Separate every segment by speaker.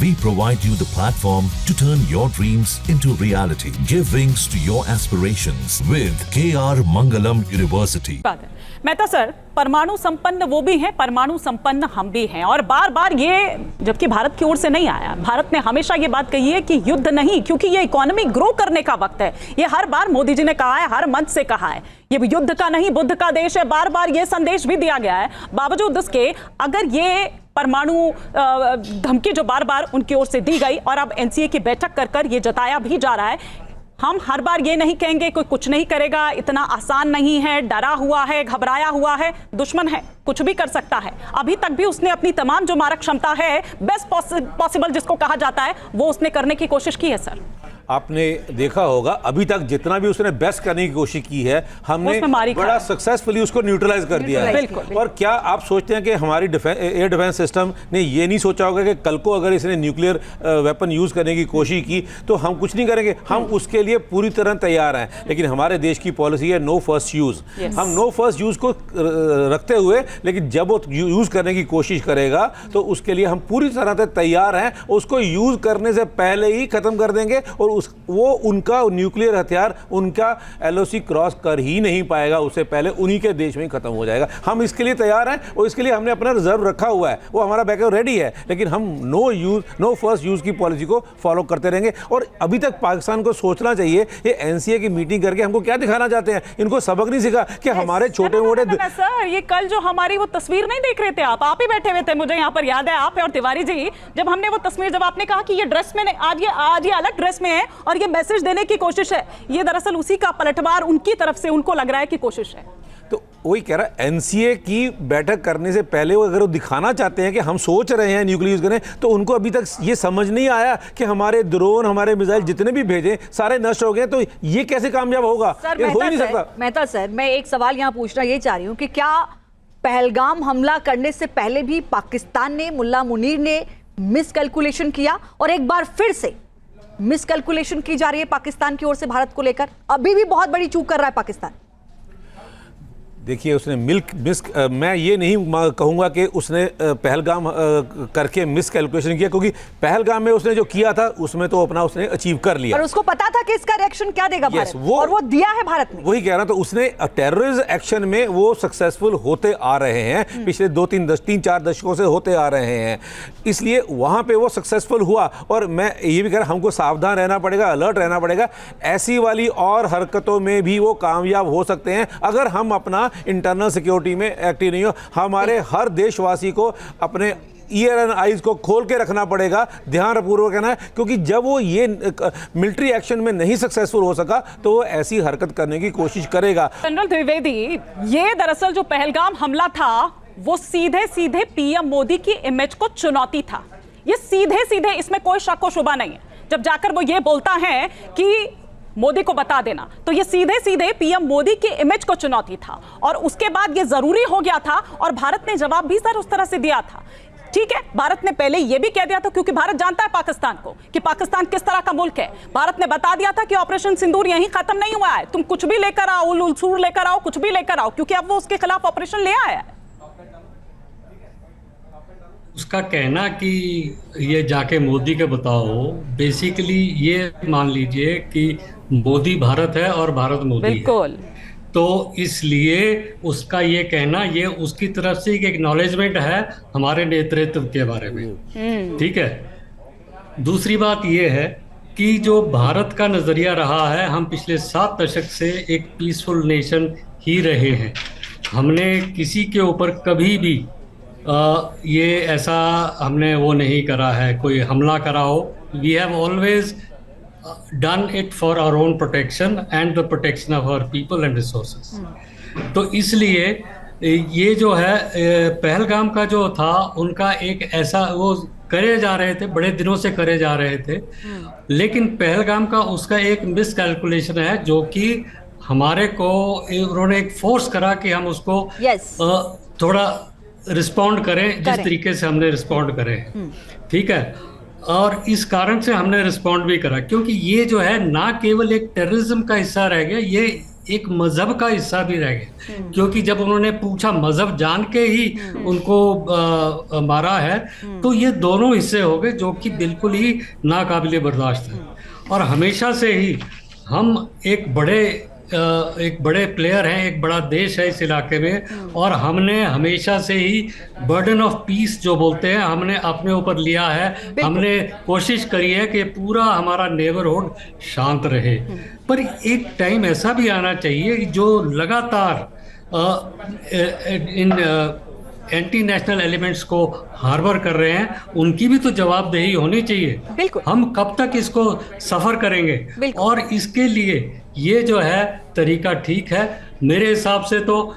Speaker 1: We provide you the platform to turn your dreams into reality. Give wings to your aspirations with KR Mangalam University.
Speaker 2: Mehta sir, परमाणु संपन्न वो भी हैं, परमाणु संपन्न हम भी हैं, और बार बार ये जबकि भारत की ओर से नहीं आया। भारत ने हमेशा ये बात कही है कि युद्ध नहीं, क्योंकि ये इकोनॉमी ग्रो करने का वक्त है। ये हर बार मोदी जी ने कहा है, हर मंच से कहा है, ये युद्ध का नहीं बुद्ध का देश है। बार बार ये संदेश भी दिया गया है। बावजूद इसके अगर ये परमाणु धमकी जो बार बार उनकी ओर से दी गई और अब एनसीए की बैठक कर कर ये जताया भी जा रहा है, हम हर बार ये नहीं कहेंगे कोई कुछ नहीं करेगा, इतना आसान नहीं है, डरा हुआ है, घबराया हुआ है, दुश्मन है, कुछ भी कर सकता है। अभी तक भी उसने अपनी तमाम जो मारक क्षमता है, बेस्ट पॉसिबल जिसको कहा जाता है, वो उसने करने की कोशिश की है। सर,
Speaker 3: आपने देखा होगा अभी तक जितना भी उसने बेस्ट करने की कोशिश की है, हमने बड़ा सक्सेसफुली उसको न्यूट्रलाइज कर दिया है। और क्या आप सोचते हैं कि हमारी एयर डिफेंस सिस्टम ने ये नहीं सोचा होगा कि कल को अगर इसने न्यूक्लियर वेपन यूज करने की कोशिश की तो हम कुछ नहीं करेंगे? हम उसके लिए पूरी तरह तैयार हैं, लेकिन हमारे देश की पॉलिसी है नो फर्स्ट यूज। हम नो फर्स्ट यूज को रखते हुए, लेकिन जब वो यूज करने की कोशिश करेगा तो उसके लिए हम पूरी तरह से तैयार हैं। उसको यूज करने से पहले ही खत्म कर देंगे और वो उनका न्यूक्लियर हथियार उनका एलओसी क्रॉस कर ही नहीं पाएगा, उससे पहले उन्हीं के देश में ही खत्म हो जाएगा। हम इसके लिए तैयार हैं और इसके लिए हमने अपना रिजर्व रखा हुआ है, वो हमारा बैकअप रेडी है, लेकिन हम नो फर्स्ट यूज की पॉलिसी को फॉलो करते रहेंगे। और अभी तक पाकिस्तान को सोचना चाहिए, ये एनसीए की मीटिंग करके हमको क्या दिखाना चाहते हैं? इनको सबक नहीं सीखा कि हमारे छोटे मोटे
Speaker 2: सर, ये कल जो हमारी वो तस्वीर नहीं देख रहे थे आप ही बैठे हुए थे, मुझे यहाँ पर याद है, आप और तिवारी जी, जब हमने वो तस्वीर, जब आपने कहा कि ये ड्रेस में आज ये अलग ड्रेस में है और ये मैसेज देने की कोशिश है, ये दरअसल उसी का पलटवार उनकी तरफ से उनको लग रहा है कि कोशिश है।
Speaker 3: तो वही कह रहा है, एनसीए की बैठक करने से पहले वो अगर वो दिखाना चाहते हैं कि हम सोच रहे हैं न्यूक्लियर यूज करें, तो उनको अभी तक ये समझ नहीं आया कि हमारे ड्रोन, हमारे मिसाइल जितने भी भेजे सारे नष्ट हो गए, तो ये कैसे कामयाब होगा? ये हो ही नहीं सकता।
Speaker 4: मेहता सर, मैं एक सवाल यहाँ पूछना ये चाह रही हूँ कि क्या पहलगाम हमला करने से पहले भी पाकिस्तान ने, मुल्ला मुनीर ने मिसकैलकुलेशन किया और एक बार फिर से मिसकैलकुलेशन की जा रही है पाकिस्तान की ओर से भारत को लेकर? अभी भी बहुत बड़ी चूक कर रहा है पाकिस्तान।
Speaker 3: देखिए, उसने मैं ये नहीं कहूँगा कि उसने पहलगाम करके मिस कैलकुलेशन किया, क्योंकि पहलगाम में उसने जो किया था उसमें तो अपना उसने अचीव कर लिया
Speaker 4: और उसको पता था कि इसका रिएक्शन क्या देगा भारत, और वो दिया है भारत ने।
Speaker 3: वही कह रहा, तो उसने टेररिज्म एक्शन में वो सक्सेसफुल होते आ रहे हैं, पिछले 3-4 दशकों से होते आ रहे हैं, इसलिए वहाँ पे वो सक्सेसफुल हुआ। और मैं ये भी कह रहा, हमको सावधान रहना पड़ेगा, अलर्ट रहना पड़ेगा, ऐसी वाली और हरकतों में भी वो कामयाब हो सकते हैं अगर हम अपना इंटरनल सिक्योरिटी में एक्टिव नहीं हो। हमारे हर देशवासी को अपने ईयर एंड आइज को खोल के रखना पड़ेगा, ध्यानपूर्वक रहना है, क्योंकि जब वो ये मिलिट्री एक्शन में नहीं सक्सेसफुल हो सका तो वो ऐसी हरकत करने की कोशिश करेगा।
Speaker 2: जनरल द्विवेदी, ये दरअसल जो पहलगाम हमला था वो सीधे सीधे पीएम मोदी की इमेज को चुनौती था। ये सीधे सीधे, इसमें कोई शक व शुबा नहीं है। जब जाकर वो ये बोलता है कि मोदी को बता देना, तो ये सीधे सीधे पीएम मोदी की इमेज को चुनौती था, और उसके बाद ये जरूरी हो गया था और भारत ने जवाब भी सर उस तरह से दिया था। ठीक है, भारत ने पहले ये भी कह दिया था, क्योंकि भारत जानता है पाकिस्तान को कि पाकिस्तान किस तरह का मुल्क है। भारत ने बता दिया था कि ऑपरेशन सिंदूर यहीं खत्म नहीं हुआ है, तुम कुछ भी लेकर आओ, उल-सूर लेकर आओ, कुछ भी लेकर आओ, क्योंकि अब वो उसके खिलाफ ऑपरेशन ले आया है।
Speaker 5: उसका कहना कि ये जाके मोदी के बताओ, बेसिकली ये मान लीजिए कि मोदी भारत है और भारत मोदी है, तो इसलिए उसका ये कहना, ये उसकी तरफ से एक एक्नॉलेजमेंट है हमारे नेतृत्व के बारे में। ठीक है, दूसरी बात ये है कि जो भारत का नज़रिया रहा है, हम पिछले 7 दशक से एक पीसफुल नेशन ही रहे हैं। हमने किसी के ऊपर कभी भी ये ऐसा हमने वो नहीं करा है, कोई हमला करा हो। We have always done it for our own protection and the protection of our people and resources. तो इसलिए ये जो है पहलगाम का जो था, उनका एक ऐसा वो करे जा रहे थे, बड़े दिनों से करे जा रहे थे, लेकिन पहलगाम का उसका एक मिस कैलकुलेशन है जो कि हमारे को उन्होंने एक फोर्स करा कि हम उसको थोड़ा रिस्पॉन्ड करें जिस तरीके से हमने रिस्पॉन्ड करें। ठीक है, और इस कारण से हमने रिस्पॉन्ड भी करा, क्योंकि ये जो है ना केवल एक टेररिज्म का हिस्सा रह गया, ये एक मजहब का हिस्सा भी रह गए, क्योंकि जब उन्होंने पूछा मजहब जान के ही उनको मारा है, तो ये दोनों हिस्से हो गए जो कि बिल्कुल ही नाकाबिले बर्दाश्त है। और हमेशा से ही हम एक बड़े प्लेयर हैं, एक बड़ा देश है इस इलाके में, और हमने हमेशा से ही बर्डन ऑफ पीस जो बोलते हैं हमने अपने ऊपर लिया है। हमने कोशिश करी है कि पूरा हमारा नेबरहुड शांत रहे, पर एक टाइम ऐसा भी आना चाहिए जो लगातार इन एंटी नेशनल एलिमेंट्स को हार्बर कर रहे हैं, उनकी भी तो जवाबदेही होनी चाहिए। हम कब तक इसको सफ़र करेंगे? और इसके लिए ये जो है तरीका ठीक है मेरे हिसाब से, तो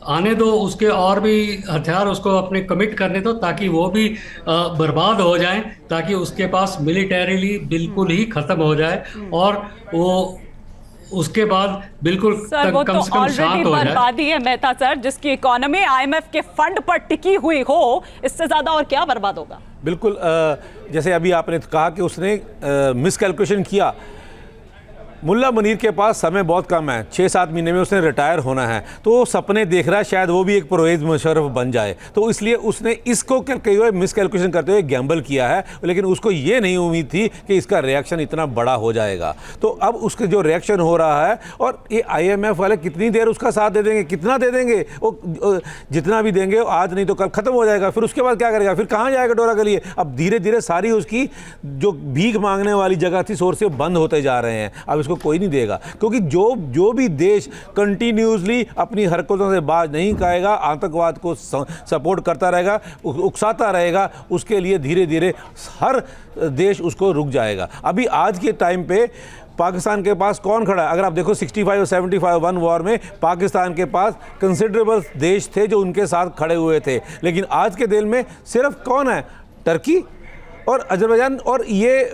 Speaker 5: आने दो उसके और भी हथियार उसको अपने कमिट करने दो, ताकि वो भी बर्बाद हो जाएं, ताकि उसके पास मिलिटरीली बिल्कुल ही ख़त्म हो जाए और वो उसके बाद बिल्कुल कम से कम शांत हो जाए।
Speaker 2: बर्बादी है मेहता सर, जिसकी इकोनॉमी IMF के फंड पर टिकी हुई हो, इससे ज्यादा और क्या बर्बाद होगा?
Speaker 3: बिल्कुल, जैसे अभी आपने कहा कि उसने मिसकैलकुलेशन किया। मुल्ला मुनीर के पास समय बहुत कम है, 6-7 महीने में उसने रिटायर होना है, तो वो सपने देख रहा है शायद वो भी एक परवेज़ मुशर्रफ बन जाए, तो इसलिए उसने इसको करते हुए मिसकैलकुलेशन करते हुए गैम्बल किया है। लेकिन उसको ये नहीं उम्मीद थी कि इसका रिएक्शन इतना बड़ा हो जाएगा। तो अब उसके जो रिएक्शन हो रहा है, और ये IMF वाले कितनी देर उसका साथ दे देंगे, कितना दे देंगे, वो जितना भी देंगे आज नहीं तो कल ख़त्म हो जाएगा। फिर उसके बाद क्या करेगा? फिर कहाँ जाएगा डोरा के लिए? अब धीरे धीरे सारी उसकी जो भीख मांगने वाली जगह थी सोर्सें बंद होते जा रहे हैं। अब इसको कोई नहीं देगा, क्योंकि जो भी देश कंटिन्यूसली अपनी हरकतों से बाज नहीं खाएगा, आतंकवाद को सपोर्ट करता रहेगा, उकसाता रहेगा, उसके लिए धीरे धीरे हर देश उसको रुक जाएगा। अभी आज के टाइम पे पाकिस्तान के पास कौन खड़ा है? अगर आप देखो 65 और 75 वन वॉर में पाकिस्तान के पास कंसिडरेबल देश थे जो उनके साथ खड़े हुए थे, लेकिन आज के दिन में सिर्फ कौन है? टर्की और अजरबैजान, और ये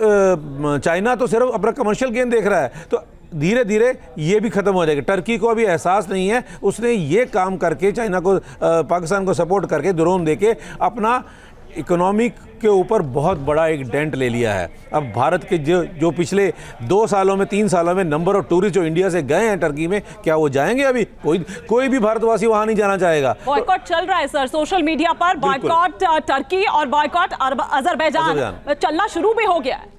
Speaker 3: चाइना तो सिर्फ अपना कमर्शियल गेन देख रहा है। तो धीरे धीरे ये भी ख़त्म हो जाएगा। टर्की को अभी एहसास नहीं है, उसने ये काम करके चाइना को पाकिस्तान को सपोर्ट करके ड्रोन देके अपना इकोनॉमी के ऊपर बहुत बड़ा एक डेंट ले लिया है। अब भारत के जो पिछले 2 सालों में 3 सालों में नंबर ऑफ टूरिस्ट जो इंडिया से गए हैं टर्की में, क्या वो जाएंगे? अभी कोई भी भारतवासी वहां नहीं जाना चाहेगा।
Speaker 2: बॉयकॉट चल रहा है सर सोशल मीडिया पर, बॉयकॉट टर्की और बॉयकॉट अजरबैजान चलना शुरू भी हो गया है।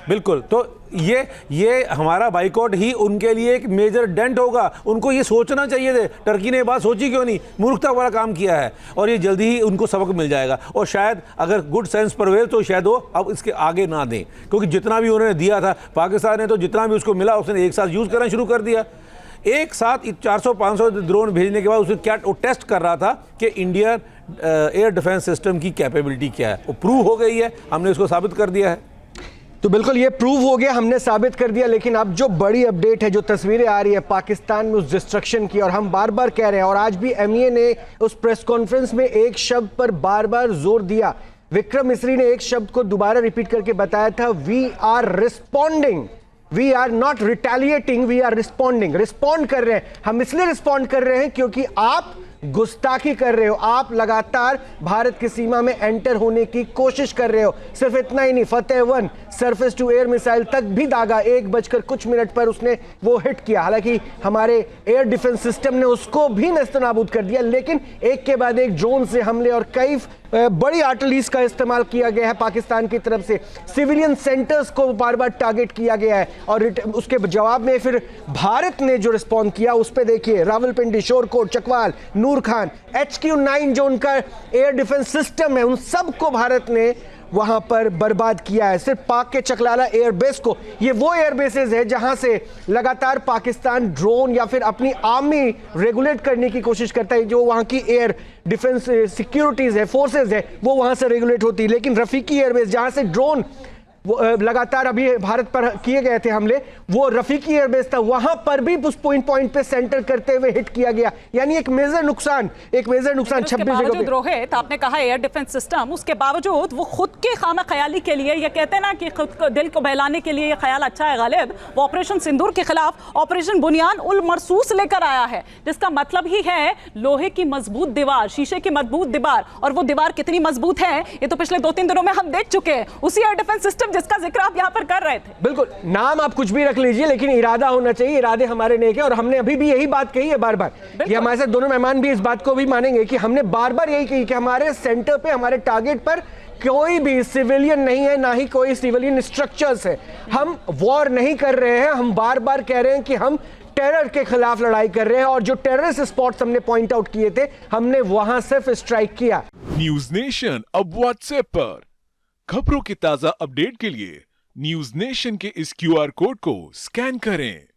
Speaker 3: बिल्कुल, तो ये हमारा बाइकआउट ही उनके लिए एक मेजर डेंट होगा। उनको ये सोचना चाहिए थे, टर्की ने ये बात सोची क्यों नहीं? मूर्खता वाला काम किया है, और ये जल्दी ही उनको सबक मिल जाएगा। और शायद अगर गुड सेंस परवेज तो शायद वो अब इसके आगे ना दें, क्योंकि जितना भी उन्होंने दिया था पाकिस्तान ने, तो जितना भी उसको मिला उसने एक साथ यूज़ करना शुरू कर दिया। एक साथ 400-500 ड्रोन भेजने के बाद उसने क्या वो टेस्ट कर रहा था कि इंडियन एयर डिफेंस सिस्टम की कैपेबिलिटी क्या है। वो प्रूव हो गई है, हमने उसको साबित कर दिया है।
Speaker 6: तो बिल्कुल ये प्रूव हो गया, हमने साबित कर दिया। लेकिन अब जो बड़ी अपडेट है, जो तस्वीरें आ रही है पाकिस्तान में उस डिस्ट्रक्शन की, और हम बार बार कह रहे हैं, और आज भी MEA ने उस प्रेस कॉन्फ्रेंस में एक शब्द पर बार बार जोर दिया। विक्रम मिस्री ने एक शब्द को दोबारा रिपीट करके बताया था, we are responding, we are not retaliating, we are responding. Respond कर रहे हैं, हम इसलिए रिस्पॉन्ड कर रहे हैं क्योंकि आप गुस्ताखी कर रहे हो, आप लगातार भारत की सीमा में एंटर होने की कोशिश कर रहे हो। सिर्फ इतना ही नहीं, फतेह 1 सरफेस टू एयर मिसाइल तक भी दागा, 1:कुछ पर उसने वो हिट किया। हालांकि हमारे एयर डिफेंस सिस्टम ने उसको भी नेस्तनाबूद कर दिया, लेकिन एक के बाद एक ड्रोन से हमले और कई बड़ी आर्टिलरीज का इस्तेमाल किया गया है पाकिस्तान की तरफ से। सिविलियन सेंटर्स को बार बार टारगेट किया गया है, और उसके जवाब में फिर भारत ने जो रिस्पॉन्ड किया उस पर देखिए, रावलपिंडी, शोरकोट, चकवाल, नूर खान, HQ-9 जो उनका एयर डिफेंस सिस्टम है, उन सबको भारत ने वहां पर बर्बाद किया है। सिर्फ पाक के चकलाला एयरबेस को, ये वो एयरबेसेस है जहां से लगातार पाकिस्तान ड्रोन या फिर अपनी आर्मी रेगुलेट करने की कोशिश करता है। जो वहां की एयर डिफेंस सिक्योरिटीज है, फोर्सेस है, वो वहां से रेगुलेट होती है। लेकिन रफीकी एयरबेस जहां से ड्रोन लगातार अभी भारत पर किए गए थे हमले, वो रफीकी एयरबेस था, वहां पर भी उस पॉइंट पे सेंटर करते हुए हिट किया गया। यानी एक मेजर नुकसान 26 जगह पे।
Speaker 2: रोहित, आपने कहा एयर डिफेंस सिस्टम, उसके बावजूद वो खुद के खामा ख्याली के लिए, ये कहते हैं ना कि खुद को दिल को बहलाने के लिए ये ख्याल अच्छा है गालिब, वो ऑपरेशन सिंदूर के खिलाफ ऑपरेशन बुनियान उल मरसूस लेकर आया है, जिसका मतलब ही है लोहे की मजबूत दीवार, शीशे की मजबूत दीवार। और वो दीवार कितनी मजबूत है ये तो पिछले 2-3 दिनों में हम देख चुके हैं। उसी एयर डिफेंस सिस्टम टेररिज्म जिसका जिक्र आप यहाँ पर कर रहे थे।
Speaker 6: बिल्कुल, नाम आप कुछ भी रख लीजिए लेकिन इरादा होना चाहिए, इरादे हमारे नेक है। और हमने अभी भी यही बात कही है बार बार, ये हमारे साथ दोनों मेहमान भी इस बात को भी मानेंगे कि हमने बार बार यही कही कि हमारे सेंटर पे, हमारे टारगेट पर कोई भी सिविलियन नहीं है, ना ही कोई सिविलियन स्ट्रक्चर्स है। हम वॉर नहीं कर रहे हैं, हम बार बार कह रहे हैं कि हम टेरर के खिलाफ लड़ाई कर रहे हैं और जो टेररिस्ट स्पॉट्स हमने पॉइंट आउट किए थे, हमने वहां सिर्फ स्ट्राइक किया।
Speaker 7: न्यूज नेशन अब व्हाट्सएप पर खबरों के ताजा अपडेट के लिए न्यूज नेशन के इस QR कोड को स्कैन करें।